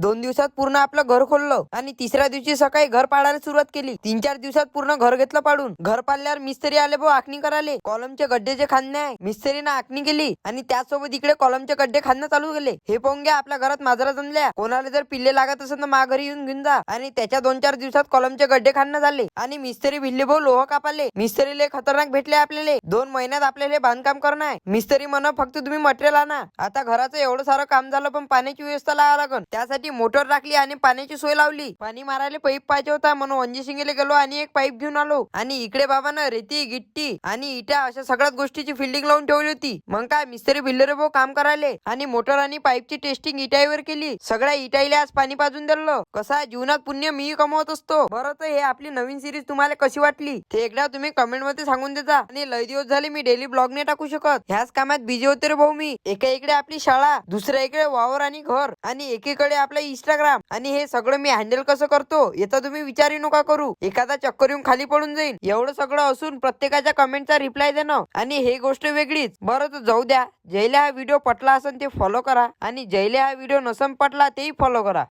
2 दिवसात पूर्ण आपलं घर खोललं आणि तिसऱ्या दिवशी सकाळी घर पाडायला सुरुवात केली. 3-4 दिवसात पूर्ण घर घेतलं पाडून. घर पाडल्यावर मिस्त्री आले भाऊ आखणी करायले. कॉलमचे गड्डेचे खांदणे आहे. मिस्त्रीनं आखणी केली आणि त्याचसोबत इकडे कॉलमचे गड्डे खांदणं चालू केले. हे पाहून घ्या, आपल्या घरात माजरा जमल्या. कोणाला जर पिल्ले लागत असेल तर मा घरी येऊन घेऊन जा. आणि त्याच्या 2-4 दिवसात कॉलमचे गड्डे खांदणं झाले आणि मिस्त्री भिल्ले भाऊ लोह कापाले. मिस्त्रीले खतरनाक भेटले आपल्याला. 2 महिन्यात आपल्याला बांधकाम करणं आहे. मिस्त्री म्हणा फक्त तुम्ही मटेरियल आणा. आता घराचं एवढं सारं काम झालं पण पाण्याची व्यवस्था लावा लागन. त्यासाठी मोटर टाकली आणि पाण्याची सोय लावली. पाणी मारायला पाईप पाहिजे होता म्हणून वंजीसिंगेला गेलो आणि एक पाईप घेऊन आलो. आणि इकडे बाबानं रेती गिट्टी आणि इटा अशा सगळ्याच गोष्टीची फिल्डिंग लावून ठेवली होती. मग काय मिस्त्री भिल्लरे भाऊ काम करायले आणि मोटर आणि पाईपची टेस्टिंग इटाईवर केली. सगळ्या इटाईला आज पाणी पाजून दिलं. कसं आहे, जीवनात पुण्य मी कमवत असतो. बरं, तर हे आपली नवीन सिरीज तुम्हाला कशी वाटली ते एकदा तुम्ही कमेंट मध्ये सांगून देता. आणि लय दिवस झाले मी डेली ब्लॉग नाही टाकू शकत. ह्याच कामात बिझी होते रे भाऊ मी. एका इकडे आपली शाळा, दुसऱ्या इकडे वावर आणि घर आणि एकीकडे आपलं इंस्टाग्राम. आणि हे सगळं मी हँडल कसं करतो याचा तुम्ही विचारही नका करू. एखादा चक्कर येऊन खाली पडून जाईल. एवढं सगळं असून प्रत्येकाच्या कमेंटचा रिप्लाय देणं आणि हे गोष्ट वेगळीच. बरं, तर जाऊ द्या. जयला हा व्हिडिओ पटला असेल ते फॉलो करा आणि जयला हा व्हिडिओ नसन पटला तेही फॉलो करा.